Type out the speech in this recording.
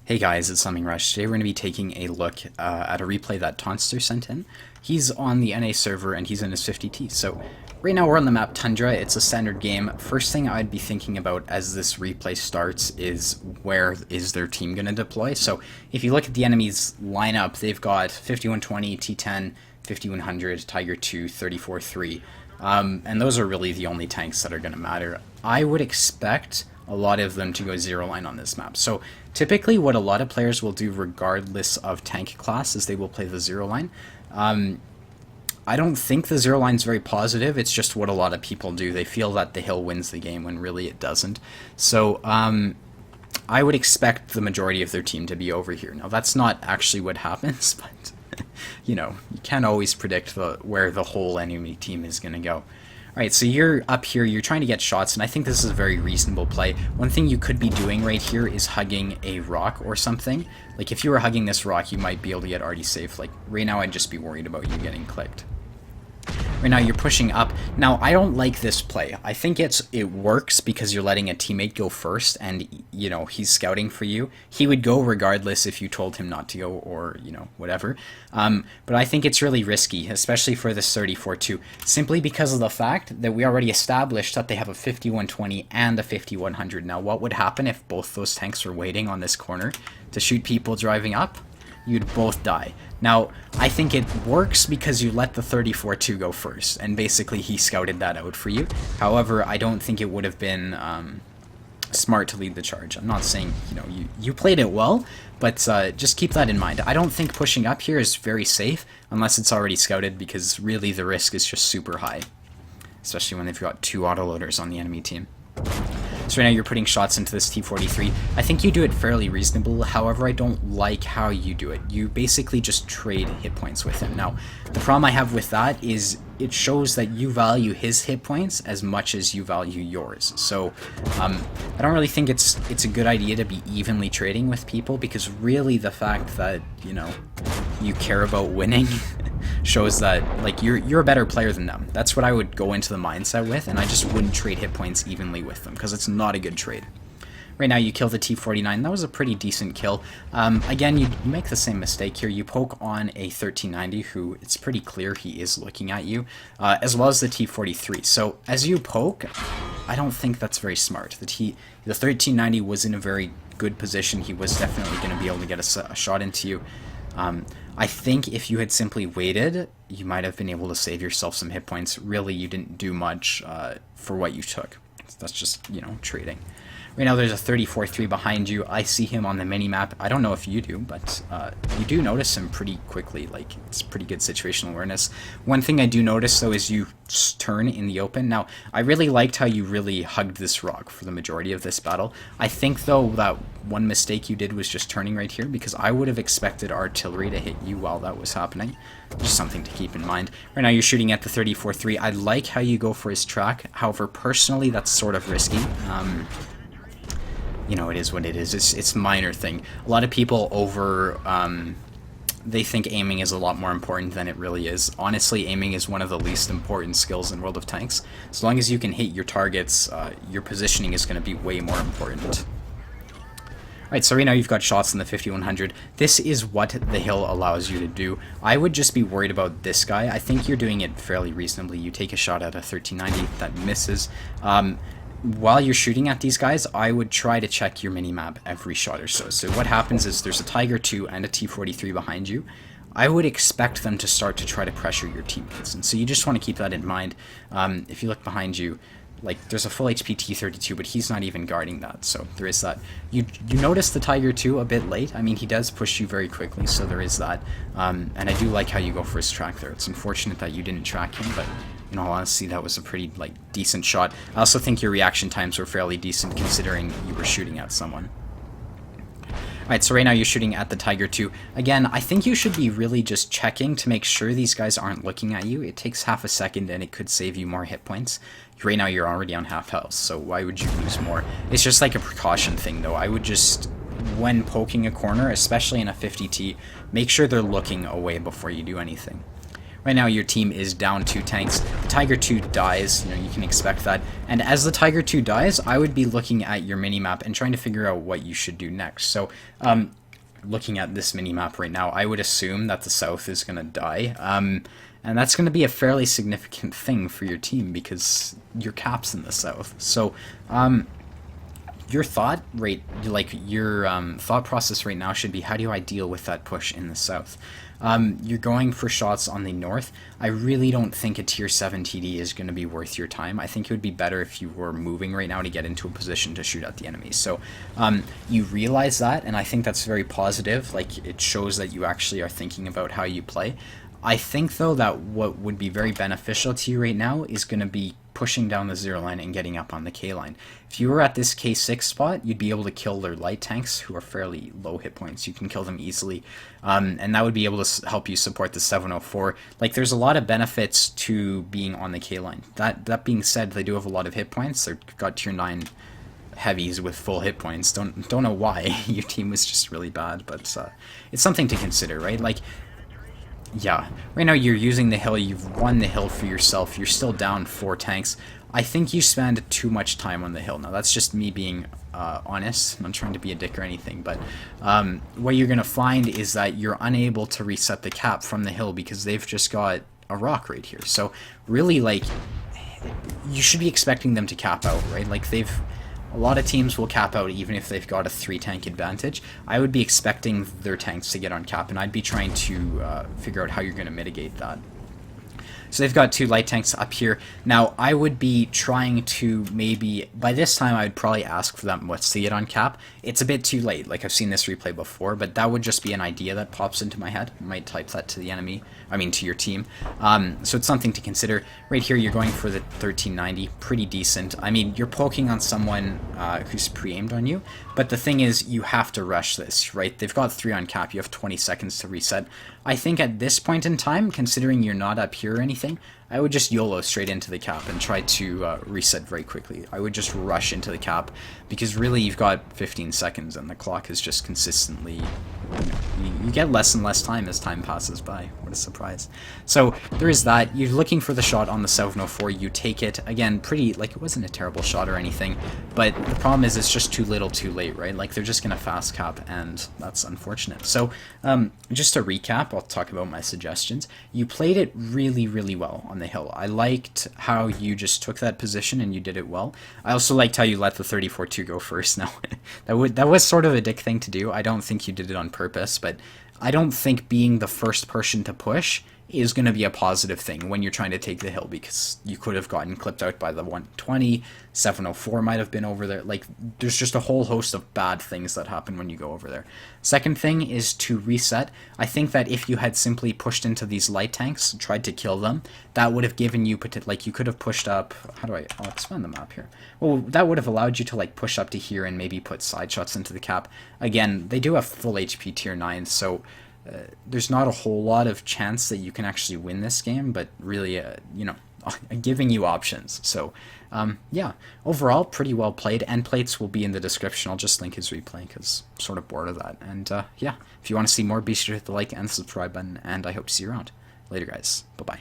Hey guys, it's Lemming Rush. Today we're going to be taking a look at a replay that Tonster sent in. He's on the NA server and he's in his 50T. So right now we're on the map Tundra. It's a standard game. First thing I'd be thinking about as this replay starts is where is their team going to deploy. So if you look at the enemy's lineup, they've got 5120, T10, 5100, Tiger 2, 34-3. And those are really the only tanks that are going to matter. I would expect a lot of them to go zero line on this map. So typically what a lot of players will do regardless of tank class is they will play the zero line. I don't think the zero line is very positive. It's just what a lot of people do. They feel that the hill wins the game when really it doesn't. So I would expect the majority of their team to be over here. Now that's not actually what happens, but you know, you can't always predict where the whole enemy team is going to go. Alright, so you're up here, you're trying to get shots, and I think this is a very reasonable play. One thing you could be doing right here is hugging a rock or something. Like, if you were hugging this rock, you might be able to get already safe. Like, right now I'd just be worried about you getting clicked. Right now you're pushing up. Now, I don't like this play. I think it works because you're letting a teammate go first, and, you know, he's scouting for you. He would go regardless if you told him not to go or, you know, whatever. But I think it's really risky, especially for this 34-2, simply because of the fact that we already established that they have a 5120 and a 5100. Now, what would happen if both those tanks were waiting on this corner to shoot people driving up? You'd both die. Now, I think it works because you let the 34-2 go first, and basically he scouted that out for you. However, I don't think it would have been smart to lead the charge. I'm not saying, you know, you played it well, but just keep that in mind. I don't think pushing up here is very safe unless it's already scouted, because really the risk is just super high, especially when they've got two autoloaders on the enemy team. So right now you're putting shots into this T43. I think you do it fairly reasonable, however I don't like how you do it. You basically just trade hit points with him. Now, the problem I have with that is it shows that you value his hit points as much as you value yours. So I don't really think it's a good idea to be evenly trading with people, because really the fact that, you know, you care about winning shows that, like, you're a better player than them. That's what I would go into the mindset with, and I just wouldn't trade hit points evenly with them, because it's not a good trade. Right now you kill the T49. That was a pretty decent kill. Again, you make the same mistake here. You poke on a 1390 who, it's pretty clear he is looking at you, as well as the T43. So as you poke, I don't think that's very smart. The 1390 was in a very good position. He was definitely going to be able to get a shot into you. I think if you had simply waited, you might have been able to save yourself some hit points. Really, you didn't do much for what you took. That's just, you know, trading. Right now there's a 34-3 behind you. I see him on the mini-map. I don't know if you do, but you do notice him pretty quickly. Like, it's pretty good situational awareness. One thing I do notice, though, is you turn in the open. Now, I really liked how you really hugged this rock for the majority of this battle. I think, though, that one mistake you did was just turning right here, because I would have expected artillery to hit you while that was happening. Just something to keep in mind. Right now you're shooting at the 34-3. I like how you go for his track. However, personally, that's sort of risky. You know, it is what it is. It's a minor thing. A lot of people they think aiming is a lot more important than it really is. Honestly, aiming is one of the least important skills in World of Tanks. As long as you can hit your targets, your positioning is going to be way more important. Alright, so right now you've got shots in the 5100. This is what the hill allows you to do. I would just be worried about this guy. I think you're doing it fairly reasonably. You take a shot at a 1390 that misses. While you're shooting at these guys, I would try to check your mini-map every shot or so. So what happens is there's a Tiger 2 and a T43 behind you. I would expect them to start to try to pressure your teammates, and so you just want to keep that in mind. If you look behind you, like, there's a full HP T32, but he's not even guarding that, so there is that. You notice the Tiger 2 a bit late. I mean, he does push you very quickly, so there is that. And I do like how you go for his track there. It's unfortunate that you didn't track him, but in all honesty, that was a pretty, like, decent shot. I also think your reaction times were fairly decent considering you were shooting at someone. Alright, so right now you're shooting at the Tiger 2. Again, I think you should be really just checking to make sure these guys aren't looking at you. It takes half a second and it could save you more hit points. Right now you're already on half health, so why would you lose more? It's just like a precaution thing, though. I would just, when poking a corner, especially in a 50T, make sure they're looking away before you do anything. right now your team is down 2 tanks. The Tiger 2 dies, you can expect that. And as the Tiger 2 dies, I would be looking at your minimap and trying to figure out what you should do next. So, looking at this minimap right now, I would assume that the south is going to die. And that's going to be a fairly significant thing for your team because your cap's in the south. So, your thought process right now should be, how do I deal with that push in the south? You're going for shots on the north. I really don't think a tier 7 TD is going to be worth your time. I think it would be better if you were moving right now to get into a position to shoot at the enemy. So you realize that, and I think that's very positive. Like, it shows that you actually are thinking about how you play. I think, though, that what would be very beneficial to you right now is going to be pushing down the 0 line and getting up on the K line. If you were at this K6 spot, you'd be able to kill their light tanks, who are fairly low hit points. You can kill them easily, and that would be able to help you support the 704. Like, there's a lot of benefits to being on the K line. That being said, they do have a lot of hit points. They've got tier 9 heavies with full hit points. Don't know why. Your team was just really bad, but it's something to consider, right? Like, yeah, right now you're using the hill, you've won the hill for yourself, you're still down 4 tanks. I think you spend too much time on the hill. Now, that's just me being honest. I'm not trying to be a dick or anything, but what you're going to find is that you're unable to reset the cap from the hill because they've just got a rock right here. So, really, like, you should be expecting them to cap out, right? Like, a lot of teams will cap out even if they've got a 3 tank advantage. I would be expecting their tanks to get on cap, and I'd be trying to figure out how you're going to mitigate that. So they've got 2 light tanks up here. Now, I would be trying to maybe, by this time, I would probably ask for them to get on cap. It's a bit too late. Like, I've seen this replay before, but that would just be an idea that pops into my head. I might type that to the enemy, to your team. So it's something to consider. Right here, you're going for the 1390, pretty decent. I mean, you're poking on someone who's pre-aimed on you, but the thing is, you have to rush this, right? They've got 3 on cap. You have 20 seconds to reset. I think at this point in time, considering you're not up here or anything, I would just YOLO straight into the cap and try to reset very quickly. I would just rush into the cap because really you've got 15 seconds and the clock is just consistently, you get less and less time as time passes by. What a surprise. So there is that. You're looking for the shot on the 704. You take it. Again, pretty, like, it wasn't a terrible shot or anything, but the problem is it's just too little too late, right? Like, they're just going to fast cap, and that's unfortunate. So just to recap, I'll talk about my suggestions. You played it really, really well on the hill. I liked how you just took that position and you did it well. I also liked how you let the 34-2 go first. Now, that was sort of a dick thing to do. I don't think you did it on purpose, but I don't think being the first person to push is going to be a positive thing when you're trying to take the hill, because you could have gotten clipped out by the 120, 704 might have been over there. Like, there's just a whole host of bad things that happen when you go over there. Second thing is to reset. I think that if you had simply pushed into these light tanks, tried to kill them, that would have given you, like, you could have pushed up, I'll expand the map here. Well, that would have allowed you to, like, push up to here and maybe put side shots into the cap. Again, they do have full HP tier 9, so there's not a whole lot of chance that you can actually win this game, but really, giving you options. So, yeah, overall, pretty well played. Endplates will be in the description. I'll just link his replay because I'm sort of bored of that. And, yeah, if you want to see more, be sure to hit the like and subscribe button, and I hope to see you around. Later, guys. Bye-bye.